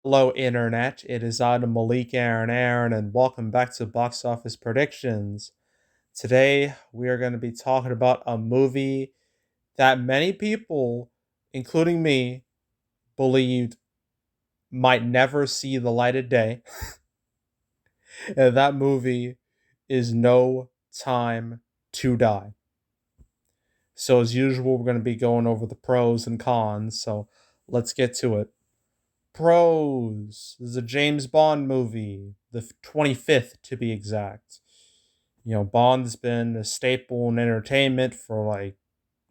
Hello, Internet. It is I, the Malik Aaron, and welcome back to Box Office Predictions. Today, we are going to be talking about a movie that many people, including me, believed might never see the light of day. And that movie is No Time to Die. So, as usual, we're going to be going over the pros and cons. So, let's get to it. Pros. This is a James Bond movie, the 25th to be exact. Bond's been a staple in entertainment for like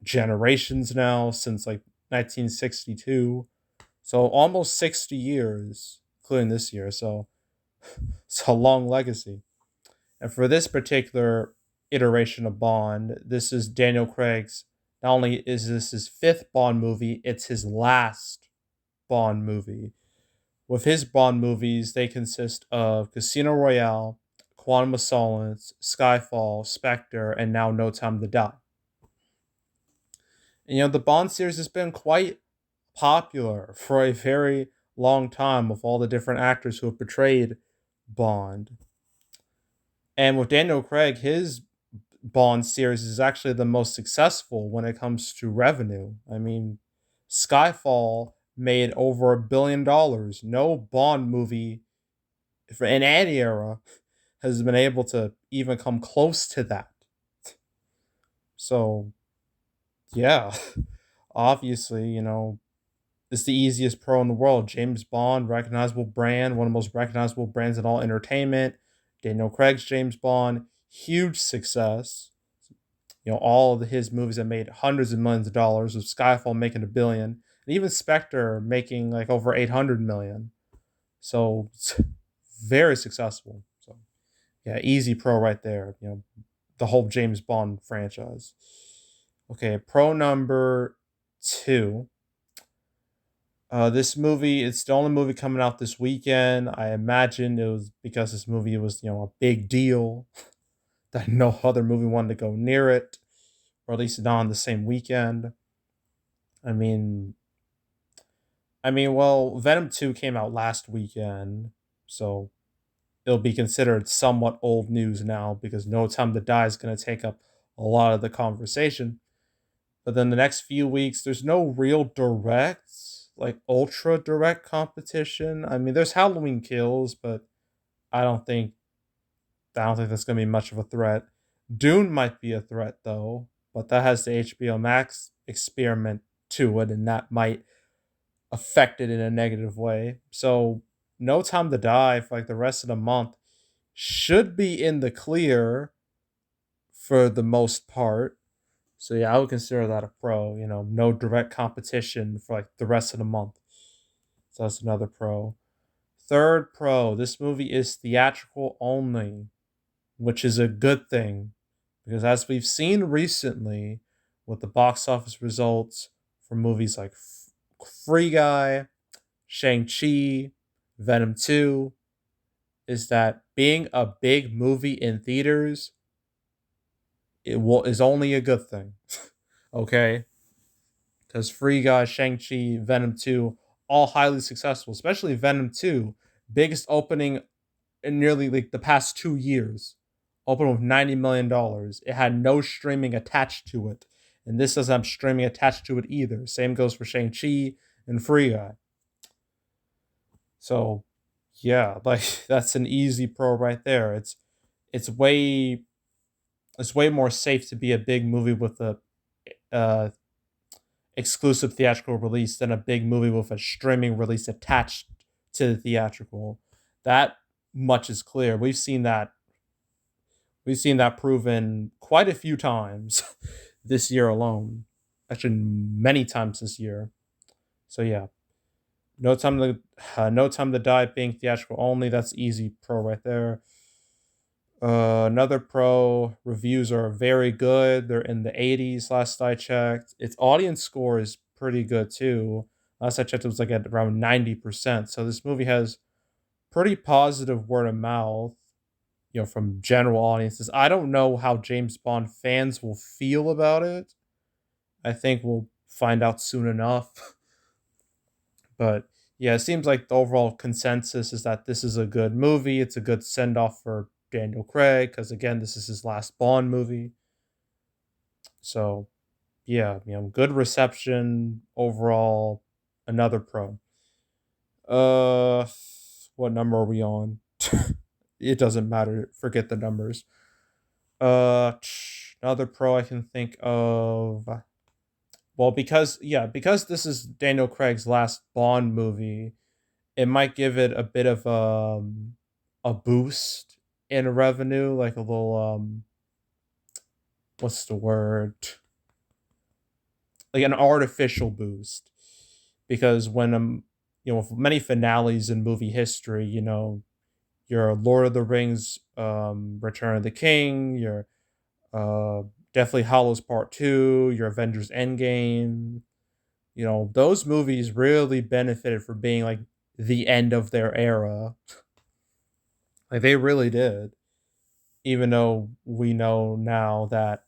generations now, since like 1962. So almost 60 years, including this year. So it's a long legacy. And for this particular iteration of Bond, this is Daniel Craig's. Not only is this his fifth Bond movie, it's his last Bond movie. With his Bond movies, they consist of Casino Royale, Quantum of Solace, Skyfall, Spectre, and now No Time to Die. And, the Bond series has been quite popular for a very long time with all the different actors who have portrayed Bond. And with Daniel Craig, his Bond series is actually the most successful when it comes to revenue. I mean, Skyfall made over $1 billion. No Bond movie in any era has been able to even come close to that. So, yeah, obviously, it's the easiest pro in the world. James Bond, recognizable brand, one of the most recognizable brands in all entertainment. Daniel Craig's James Bond, huge success. All of his movies have made hundreds of millions of dollars, with Skyfall making $1 billion, and even Spectre making like over 800 million. So it's very successful. So yeah, easy pro right there. The whole James Bond franchise. Okay, pro number two. This movie, it's the only movie coming out this weekend. I imagine it was because this movie was, a big deal that no other movie wanted to go near it, or at least not on the same weekend. I mean, well, Venom 2 came out last weekend, so it'll be considered somewhat old news now because No Time to Die is going to take up a lot of the conversation. But then the next few weeks, there's no real direct, like ultra direct competition. I mean, there's Halloween Kills, but I don't think that's going to be much of a threat. Dune might be a threat though, but that has the HBO Max experiment to it, and that might affect it in a negative way. So, No Time to Die for like the rest of the month should be in the clear for the most part. So yeah, I would consider that a pro. No direct competition for like the rest of the month. So that's another pro. Third pro, this movie is theatrical only, which is a good thing because as we've seen recently with the box office results for movies like Free Guy, Shang-Chi, Venom 2, is that being a big movie in theaters is only a good thing. Okay? Because Free Guy, Shang-Chi, Venom 2, all highly successful, especially Venom 2, biggest opening in nearly like the past 2 years. Opened with $90 million. It had no streaming attached to it. And this doesn't have streaming attached to it either. Same goes for Shang-Chi and Free Guy. So yeah, like that's an easy pro right there. It's way it's way more safe to be a big movie with a uh, exclusive theatrical release than a big movie with a streaming release attached to the theatrical. That much is clear. We've seen that proven quite a few times this year alone. Actually, many times this year. So yeah, No Time to Die being theatrical only. That's easy pro right there. Another pro, reviews are very good. They're in the 80s last I checked. Its audience score is pretty good too. Last I checked, it was like at around 90%. So this movie has pretty positive word of mouth, from general audiences. I don't know how James Bond fans will feel about it. I think we'll find out soon enough. But Yeah, it seems like the overall consensus is that this is a good movie. It's a good send off for Daniel Craig because again, this is his last Bond movie. So yeah, good reception overall. Another pro. Uh, what number are we on? It doesn't matter. Forget the numbers. Another pro I can think of. Well, because this is Daniel Craig's last Bond movie, it might give it a bit of a boost in revenue, like a little what's the word? Like an artificial boost. Because when for many finales in movie history, your Lord of the Rings, Return of the King, your uh, Deathly Hallows Part Two, your Avengers Endgame. Those movies really benefited from being like the end of their era. Like they really did. Even though we know now that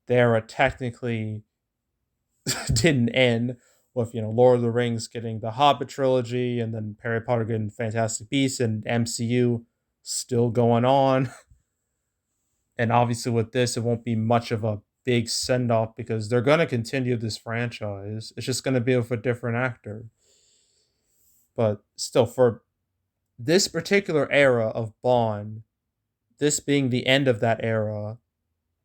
the era technically didn't end with Lord of the Rings getting the Hobbit trilogy and then Harry Potter getting Fantastic Beasts and MCU still going on. And obviously with this, it won't be much of a big send off because they're going to continue this franchise. It's just going to be with a different actor. But still, for this particular era of Bond, this being the end of that era,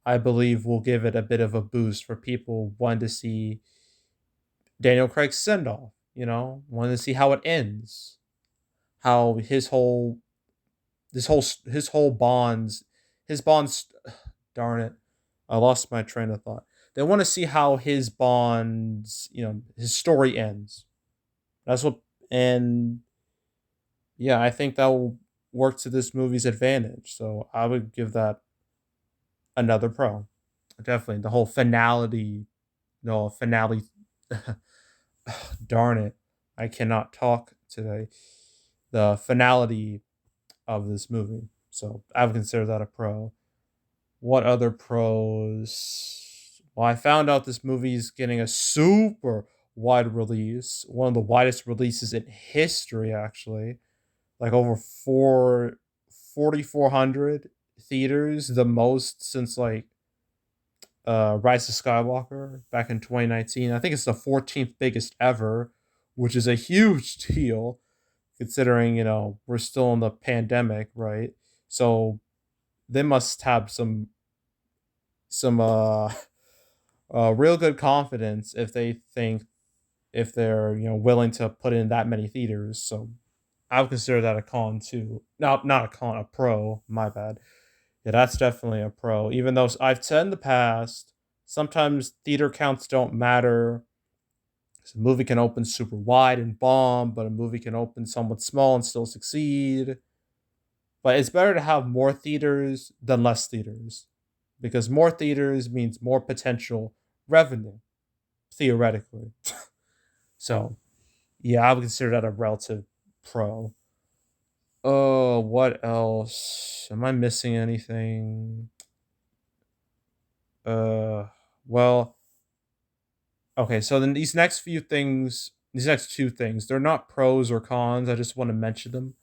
I believe will give it a bit of a boost for people wanting to see Daniel Craig's send off, wanting to see how it ends, how his whole bonds, darn it, I lost my train of thought. They want to see how his bonds, his story ends. That's what, and yeah, I think that will work to this movie's advantage. So I would give that another pro. Definitely the whole finality, no finale. Darn it, I cannot talk today. The finality of this movie. So I would consider that a pro. What other pros? Well, I found out this movie is getting a super wide release, one of the widest releases in history, actually. Like over 4,400 theaters, the most since like Rise of Skywalker back in 2019. I think it's the 14th biggest ever, which is a huge deal considering, we're still in the pandemic, right? So they must have some real good confidence if they're willing to put in that many theaters. So I would consider that a con too. No, not a con, a pro. My bad. Yeah, that's definitely a pro. Even though I've said in the past, sometimes theater counts don't matter. A movie can open super wide and bomb, but a movie can open somewhat small and still succeed. But it's better to have more theaters than less theaters because more theaters means more potential revenue, theoretically. So, yeah, I would consider that a relative pro. Oh, what else? Am I missing anything? Uh, well, okay, so then these next two things, they're not pros or cons. I just want to mention them.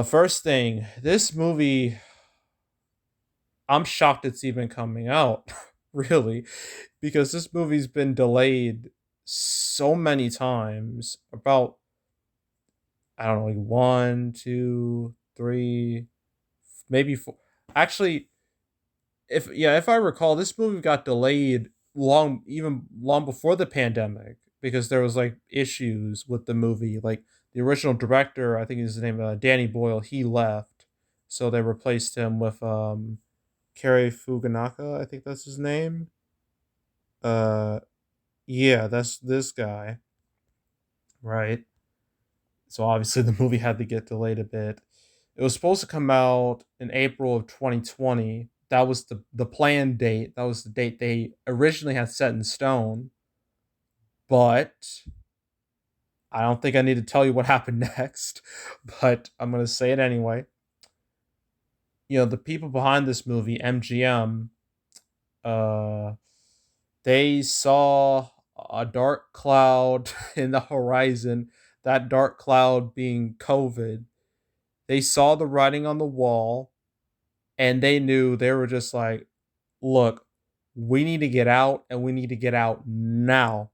First thing, this movie, I'm shocked it's even coming out, really, because this movie's been delayed so many times. About, I don't know, like one, two, three, maybe four. Actually, if I recall, this movie got delayed even long before the pandemic because there was like issues with the movie. Like the original director, I think his name Danny Boyle, he left, so they replaced him with Kerry Fuganaka, I think that's his name. Uh, yeah, that's this guy, right? So obviously the movie had to get delayed a bit. It was supposed to come out in April of 2020. That was the planned date. That was the date they originally had set in stone. But I don't think I need to tell you what happened next. But I'm gonna say it anyway. The people behind this movie, MGM, uh, they saw a dark cloud in the horizon that dark cloud being COVID, they saw the writing on the wall and they knew they were just like, look, we need to get out and we need to get out now.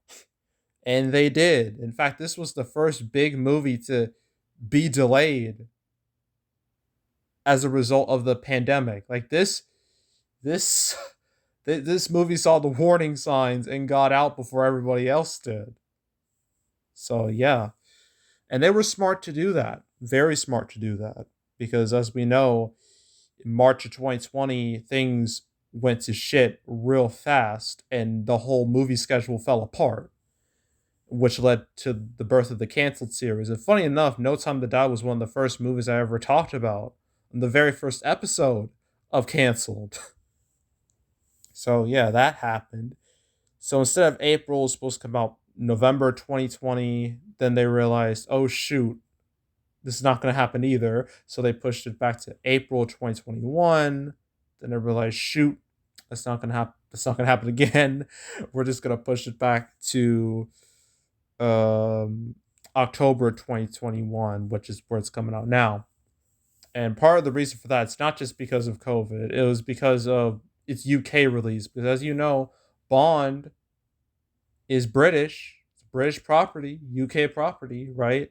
And they did. In fact, this was the first big movie to be delayed as a result of the pandemic. Like this this movie saw the warning signs and got out before everybody else did. So, yeah. And they were smart to do that. Very smart to do that because as we know, in March of 2020, things went to shit real fast and the whole movie schedule fell apart, which led to the birth of the canceled series. And funny enough, No Time to Die was one of the first movies I ever talked about in the very first episode of Canceled. So, yeah, that happened. So instead of April, it was supposed to come out November 2020. Then they realized, oh, shoot, this is not going to happen either. So they pushed it back to April 2021. Then they realized, shoot, that's not going to happen. That's not going to happen again. We're just going to push it back to October 2021, which is where it's coming out now. And part of the reason for that, it's not just because of COVID. It was because of its UK release. Because as you know, Bond is British. It's British property, UK property, right?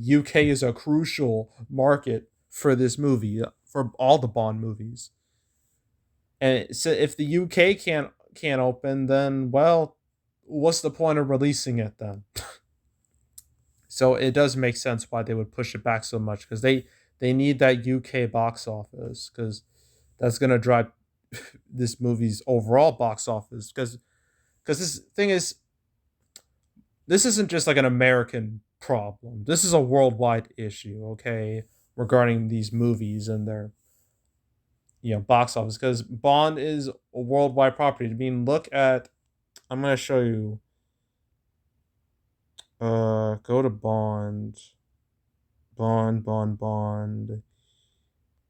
UK is a crucial market for this movie, for all the Bond movies. And so if the UK can't open, then well, what's the point of releasing it then? So it does make sense why they would push it back so much because they need that UK box office because that's gonna drive this movie's overall box office because this thing is this isn't just like an American problem. This is a worldwide issue, okay, regarding these movies and their box office because Bond is a worldwide property. I mean, look at I'm gonna show you. Go to Bond, Bond.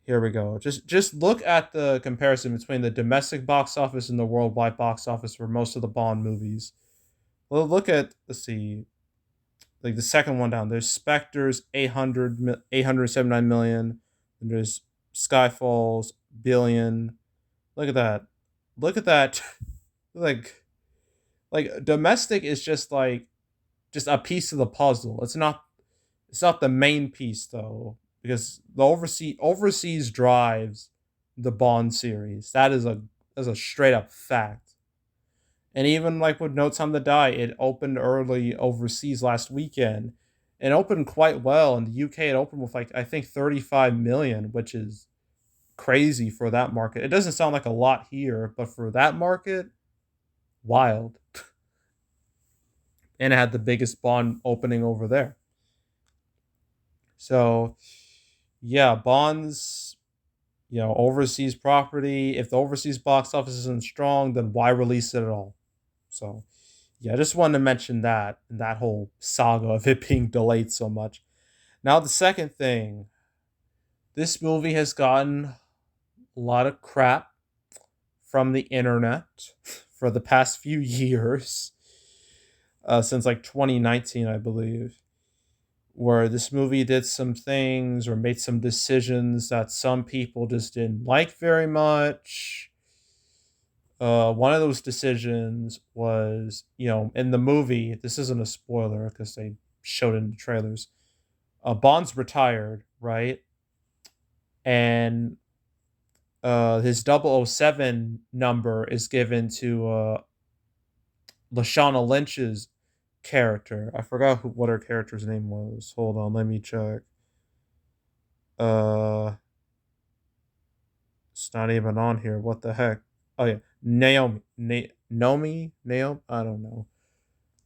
Here we go. Just look at the comparison between the domestic box office and the worldwide box office for most of the Bond movies. Well, look at let's see, like the second one down. There's Spectre's 879 million. And there's Skyfall's billion. Look at that. Look at that. like domestic is just a piece of the puzzle. It's not the main piece though because the overseas drives the Bond series. That's a straight up fact. And even like with No Time to Die, it opened early overseas last weekend. It opened quite well. In the UK, it opened with like I think 35 million, which is crazy for that market. It doesn't sound like a lot here, but for that market, wild. And it had the biggest Bond opening over there. So yeah, Bond's overseas property. If the overseas box office isn't strong, then why release it at all? So yeah, I just wanted to mention that whole saga of it being delayed so much. Now the second thing, this movie has gotten a lot of crap from the internet for the past few years, since like 2019, I believe, where this movie did some things or made some decisions that some people just didn't like very much. One of those decisions was, in the movie, this isn't a spoiler because they showed it in the trailers. Bond's retired, right? And his 007 number is given to Lashana Lynch's character. I forgot what her character's name was. Hold on, let me check. Uh, it's not even on here. What the heck? Oh yeah, Naomi. Naomi. I don't know.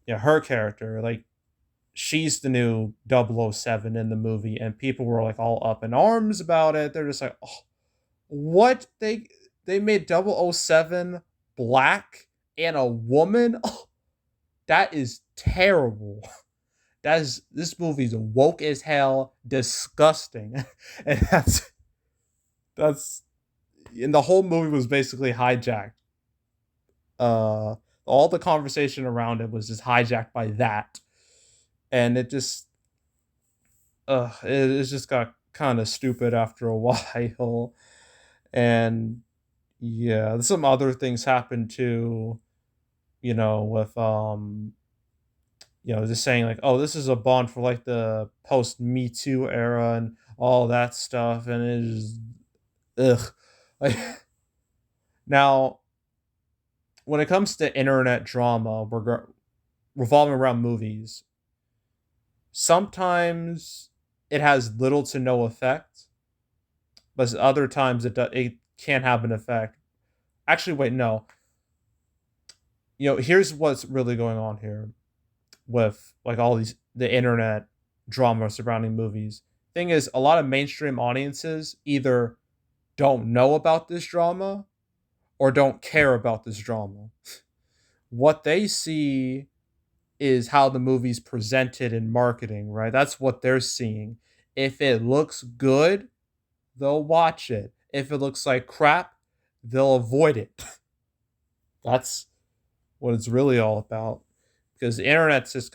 Yeah, her character. Like she's the new 007 in the movie, and people were like all up in arms about it. They're just like, oh, what they made 007 black and a woman. Oh, that is terrible. This movie's woke as hell, disgusting, and that's and the whole movie was basically hijacked. All the conversation around it was just hijacked by that, and it just it just got kind of stupid after a while. And yeah, some other things happened too, with just saying like, oh, this is a Bond for like the post Me Too era and all that stuff, and it is ugh. Like now, when it comes to internet drama revolving around movies, sometimes it has little to no effect, but other times it can have an effect. Actually, wait, no. Here's what's really going on here with like all these the internet drama surrounding movies. Thing is, a lot of mainstream audiences either don't know about this drama or don't care about this drama. What they see is how the movie's presented in marketing, right? That's what they're seeing. If it looks good, they'll watch it. If it looks like crap, they'll avoid it. That's what it's really all about. Because the internet's just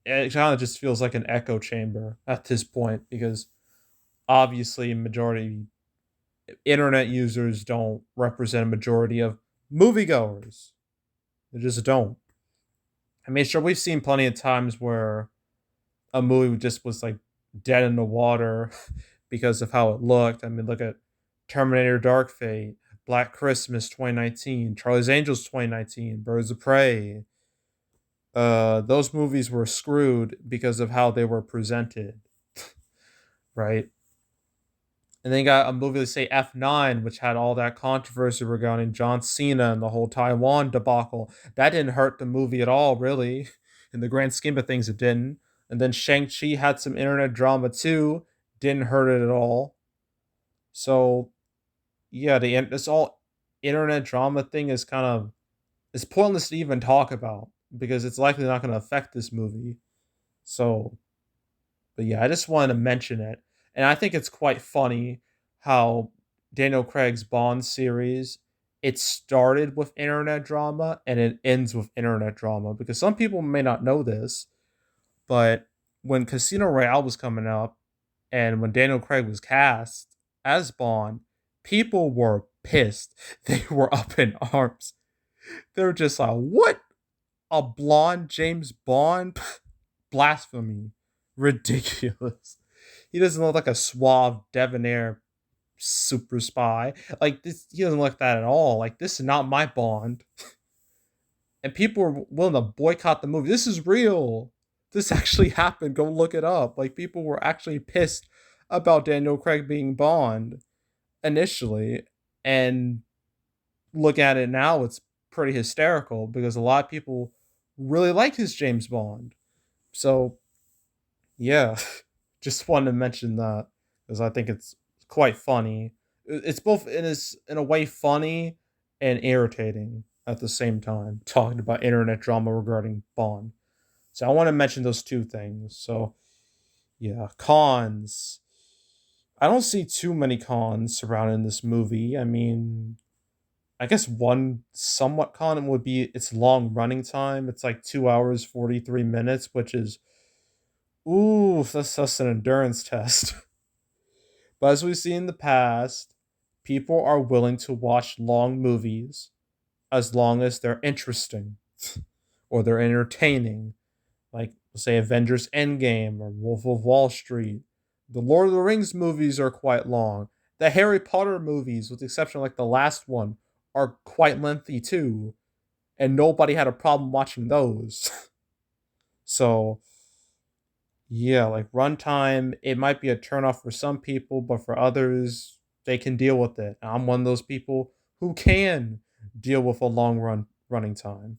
it kind of just feels like an echo chamber at this point. Because obviously, majority internet users don't represent a majority of moviegoers. They just don't. I mean, sure, we've seen plenty of times where a movie just was like dead in the water because of how it looked. I mean, look at Terminator Dark Fate, Black Christmas 2019, Charlie's Angels 2019, Birds of Prey. Those movies were screwed because of how they were presented, right? And then you got a movie like say F9, which had all that controversy regarding John Cena and the whole Taiwan debacle. That didn't hurt the movie at all, really. In the grand scheme of things, it didn't. And then Shang-Chi had some internet drama too. Didn't hurt it at all. So yeah, this all internet drama thing is kind of it's pointless to even talk about because it's likely not going to affect this movie. So, but yeah, I just wanted to mention it, and I think it's quite funny how Daniel Craig's Bond series it started with internet drama and it ends with internet drama because some people may not know this, but when Casino Royale was coming up and when Daniel Craig was cast as Bond, people were pissed. They were up in arms. They were just like, "What? A blonde James Bond? Blasphemy! Ridiculous! He doesn't look like a suave, debonair super spy. Like this, he doesn't look that at all. Like this is not my Bond." And people were willing to boycott the movie. This is real. This actually happened. Go look it up. Like people were actually pissed about Daniel Craig being Bond initially, and look at it now, it's pretty hysterical because a lot of people really like his James Bond. So yeah, just wanted to mention that because I think it's quite funny. It's both in a way funny and irritating at the same time. Talking about internet drama regarding Bond, so I want to mention those two things. So yeah, cons. I don't see too many cons surrounding this movie. I mean, I guess one somewhat con would be its long running time. It's like 2 hours 43 minutes, which is ooh, that's an endurance test. But as we've seen in the past, people are willing to watch long movies as long as they're interesting or they're entertaining. Like say Avengers Endgame or Wolf of Wall Street. The Lord of the Rings movies are quite long. The Harry Potter movies, with the exception of like the last one, are quite lengthy too. And nobody had a problem watching those. So yeah, like runtime, it might be a turnoff for some people, but for others, they can deal with it. I'm one of those people who can deal with a running time.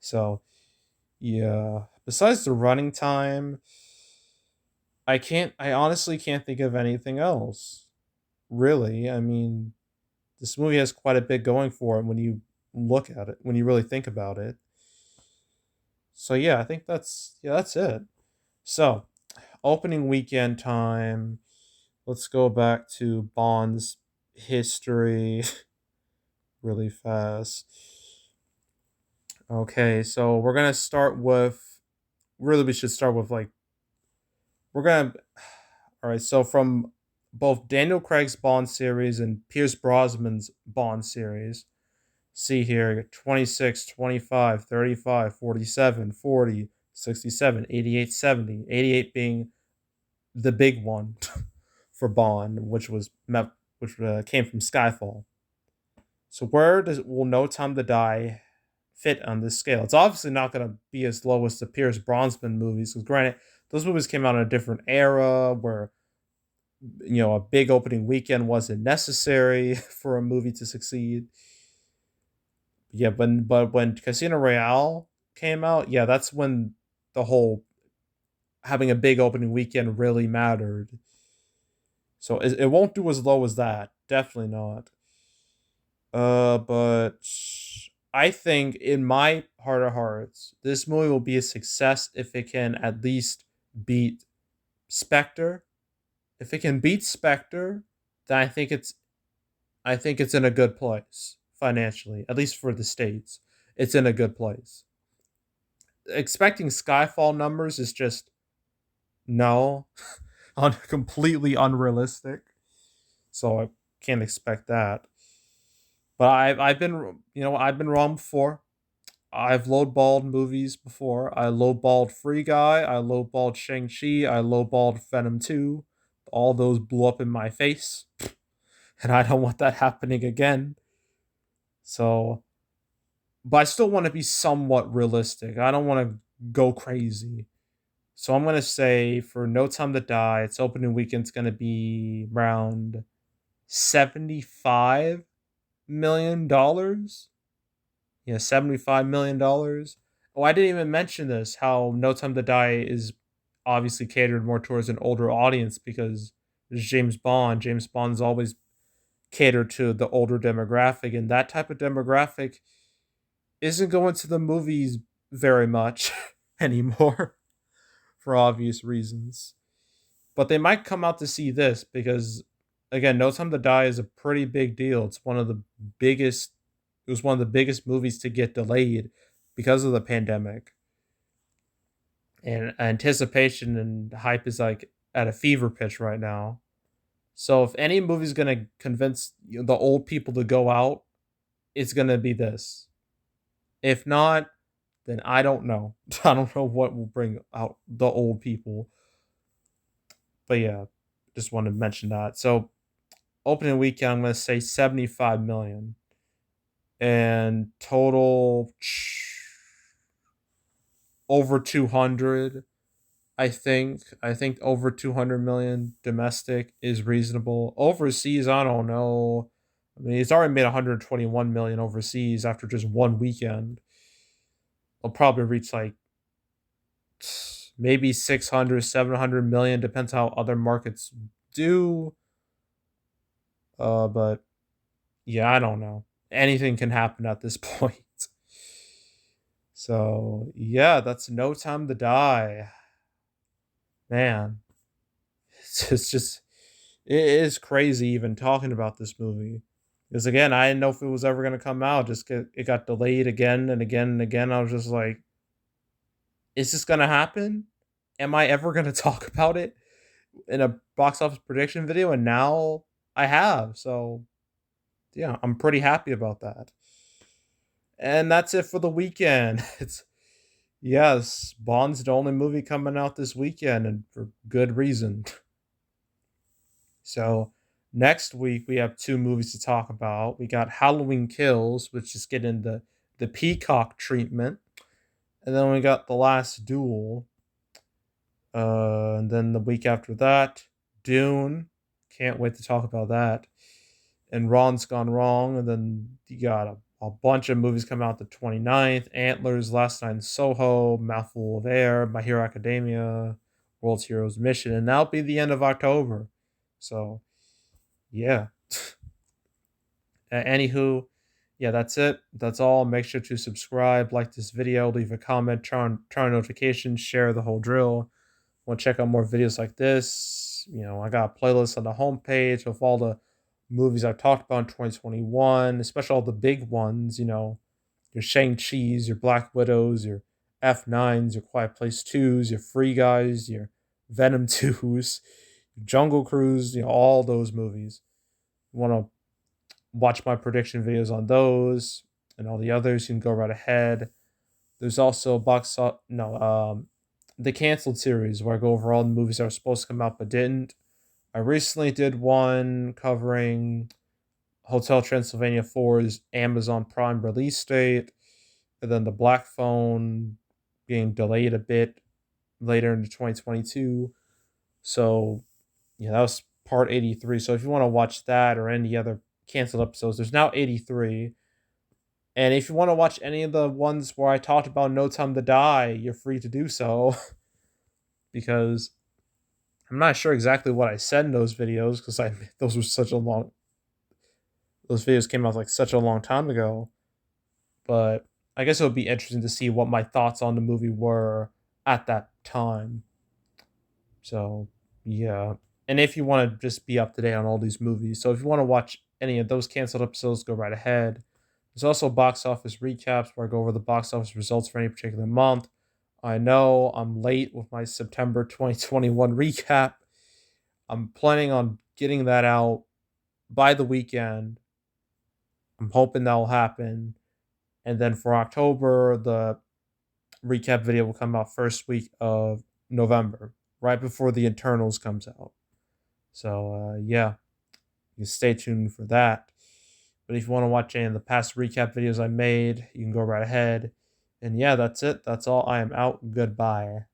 So yeah. Besides the running time, I honestly can't think of anything else. Really. I mean, this movie has quite a bit going for it when you look at it, when you really think about it. So yeah, I think that's it. So, opening weekend time. Let's go back to Bond's history really fast. Okay, so we're gonna start with really we should start with like We're gonna all right. So from both Daniel Craig's Bond series and Pierce Brosnan's Bond series, see here 26, 25, 35, 47, 40, 67, 88, 70, 88 being the big one for Bond, which came from Skyfall. So where does will No Time to Die fit on this scale? It's obviously not going to be as low as the Pierce Brosnan movies, because granted, those movies came out in a different era where a big opening weekend wasn't necessary for a movie to succeed. Yeah, but when Casino Royale came out, yeah, that's when the whole having a big opening weekend really mattered. So it won't do as low as that. Definitely not. But I think in my heart of hearts, this movie will be a success if it can at least beat Spectre. If it can beat Spectre, then I think it's in a good place financially, at least for the states. It's in a good place. Expecting Skyfall numbers is just no, completely unrealistic. So I can't expect that. But I've been I've been wrong before. I've lowballed movies before. I lowballed Free Guy. I lowballed Shang-Chi. I lowballed Venom 2. All those blew up in my face. And I don't want that happening again. So, but I still want to be somewhat realistic. I don't want to go crazy. So I'm going to say for No Time to Die, its opening weekend's going to be around $75 million. Yeah, $75 million. Oh, I didn't even mention this. How No Time to Die is obviously catered more towards an older audience because it's James Bond. James Bond's always catered to the older demographic, and that type of demographic isn't going to the movies very much anymore for obvious reasons. But they might come out to see this because, again, No Time to Die is a pretty big deal. Biggest. It was one of the biggest movies to get delayed because of the pandemic, and anticipation and hype is like at a fever pitch right now. So if any movie's gonna convince the old people to go out, it's gonna be this. If not, then I don't know. I don't know what will bring out the old people. But yeah, just wanted to mention that. So opening weekend, I'm gonna say 75 million, and total over 200. I think over 200 million domestic is reasonable. Overseas, I don't know. I mean, it's already made 121 million overseas after just one weekend. It'll probably reach like maybe 600, 700 million, depends how other markets do. But yeah, I don't know. Anything can happen at this point. So yeah, that's No Time to Die. Man, it's just it is crazy even talking about this movie. Because again, I didn't know if it was ever gonna come out. It got delayed again and again and again. I was just like, is this gonna happen? Am I ever gonna talk about it in a box office prediction video? And now I have. So yeah, I'm pretty happy about that. And that's it for the weekend. It's yes, Bond's the only movie coming out this weekend, and for good reason. So next week we have two movies to talk about. We got Halloween Kills, which is getting the Peacock treatment, and then we got The Last Duel. And then the week after that, Dune. Can't wait to talk about that. And Ron's Gone Wrong. And then you got a bunch of movies come out the 29th. Antlers, Last Night in Soho, Mouthful of Air, My Hero Academia, World's Heroes Mission. And that'll be the end of October. So, yeah. Anywho, yeah, that's it. That's all. Make sure to subscribe, like this video, leave a comment, turn on notifications, share the whole drill. Want to check out more videos like this? I got a playlist on the homepage of all the movies I've talked about in 2021, especially all the big ones. Your Shang-Chi's, your Black Widows, your F9s, your Quiet Place 2s, your Free Guys, your Venom 2s, Jungle Cruise, all those movies. You want to watch my prediction videos on those and all the others, you can go right ahead. There's also the canceled series where I go over all the movies that were supposed to come out but didn't. I recently did one covering Hotel Transylvania 4's Amazon Prime release date, and then the Black Phone being delayed a bit later into 2022. So, yeah, that was part 83. So if you want to watch that or any other canceled episodes, there's now 83. And if you want to watch any of the ones where I talked about No Time to Die, you're free to do so. Because I'm not sure exactly what I said in those videos because I those were such a long those videos came out like such a long time ago. But I guess it would be interesting to see what my thoughts on the movie were at that time. So yeah. And if you want to just be up to date on all these movies, so if you want to watch any of those canceled episodes, go right ahead. There's also box office recaps where I go over the box office results for any particular month. I know I'm late with my September 2021 recap. I'm planning on getting that out by the weekend. I'm hoping that will happen. And then for October, the recap video will come out first week of November, right before the Internals comes out. So yeah, you can stay tuned for that. But if you want to watch any of the past recap videos I made, you can go right ahead. And yeah, that's it. That's all. I am out. Goodbye.